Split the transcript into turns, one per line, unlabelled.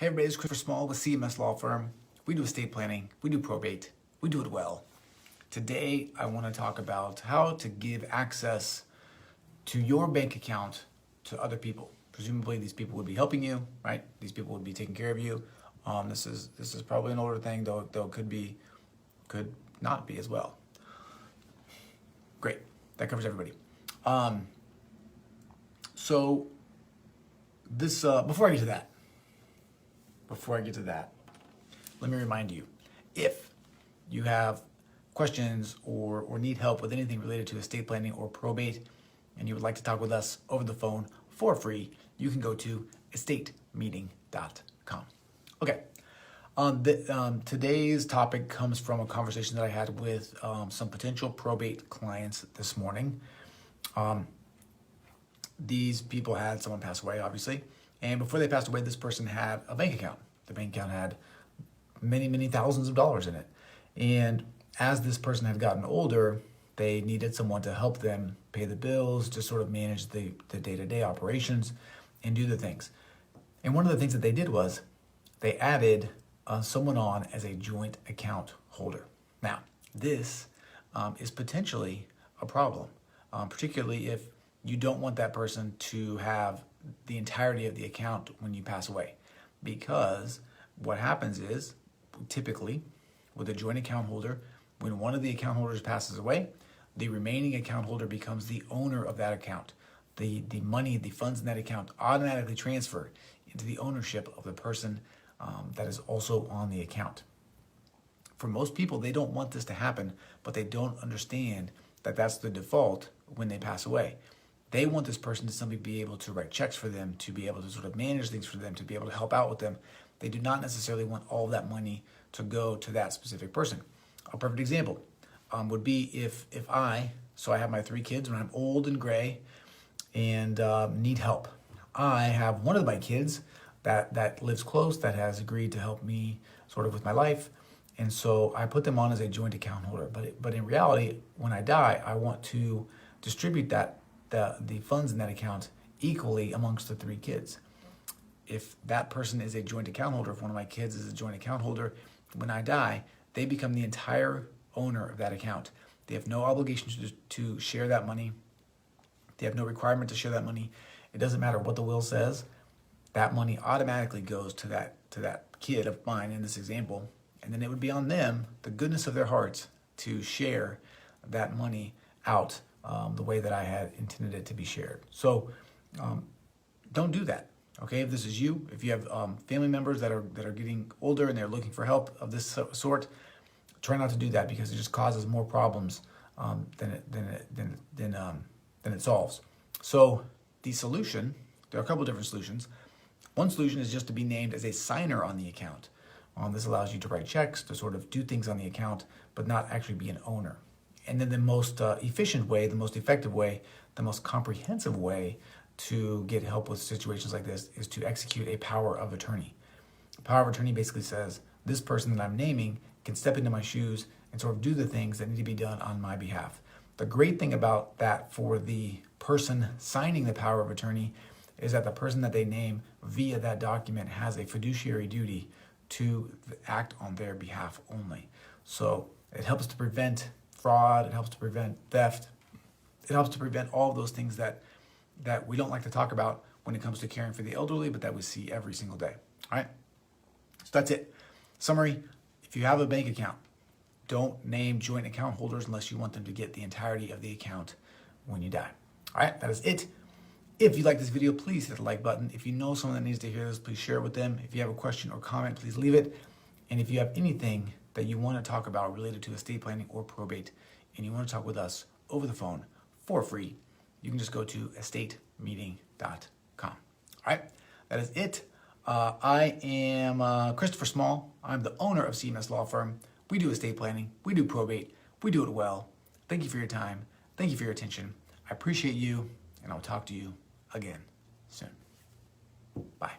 Hey everybody, it's Christopher Small with CMS Law Firm. We do estate planning, we do probate, we do it well. Today, I want to talk about how to give access to your bank account to other people. Presumably, these people would be helping you, right? These people would be taking care of you. This is probably an older thing, though could not be as well. Great, that covers everybody. So this before I get to that, let me remind you, if you have questions or need help with anything related to estate planning or probate, and you would like to talk with us over the phone for free, you can go to estatemeeting.com. Okay. Today's topic comes from a conversation that I had with some potential probate clients this morning. These people had someone pass away, obviously, and before they passed away, this person had a bank account. The bank account had many, many thousands of dollars in it. And as this person had gotten older, they needed someone to help them pay the bills, to sort of manage the day-to-day operations and do the things. And one of the things that they did was they added someone on as a joint account holder. Now, this is potentially a problem, particularly if you don't want that person to have the entirety of the account when you pass away. Because what happens is, typically, with a joint account holder, when one of the account holders passes away, the remaining account holder becomes the owner of that account. The money, the funds in that account automatically transfer into the ownership of the person that is also on the account. For most people, they don't want this to happen, but they don't understand that that's the default when they pass away. They want this person to simply be able to write checks for them, to be able to sort of manage things for them, to be able to help out with them. They do not necessarily want all that money to go to that specific person. A perfect example would be if I have my 3 kids when I'm old and gray and need help. I have one of my kids that lives close, that has agreed to help me sort of with my life. And so I put them on as a joint account holder. But in reality, when I die, I want to distribute the funds in that account equally amongst the 3 kids. If that person is a joint account holder, if one of my kids is a joint account holder, when I die, they become the entire owner of that account. They have no obligation to share that money. They have no requirement to share that money. It doesn't matter what the will says. That money automatically goes to that kid of mine in this example. And then it would be on them, the goodness of their hearts, to share that money out the way that I had intended it to be shared. So don't do that. Okay, if this is you, if you have family members that are getting older and they're looking for help of this sort, try not to do that, because it just causes more problems than it solves. So the solution, there are a couple of different solutions. One solution is just to be named as a signer on the account. This allows you to write checks, to sort of do things on the account, but not actually be an owner. And then the most efficient way, the most effective way, the most comprehensive way to get help with situations like this is to execute a power of attorney. A power of attorney basically says, this person that I'm naming can step into my shoes and sort of do the things that need to be done on my behalf. The great thing about that for the person signing the power of attorney is that the person that they name via that document has a fiduciary duty to act on their behalf only. So it helps to prevent fraud, it helps to prevent theft, it helps to prevent all of those things that we don't like to talk about when it comes to caring for the elderly, but that we see every single day. All right, so that's it. Summary: if you have a bank account, don't name joint account holders unless you want them to get the entirety of the account when you die. All right, that is it. If you like this video, please hit the like button. If you know someone that needs to hear this, please share it with them. If you have a question or comment, please leave it. And if you have anything that you want to talk about related to estate planning or probate, and you want to talk with us over the phone for free, you can just go to estatemeeting.com. All right, that is it. I am Christopher Small. I'm the owner of CMS Law Firm. We do estate planning. We do probate. We do it well. Thank you for your time. Thank you for your attention. I appreciate you, and I'll talk to you again soon. Bye.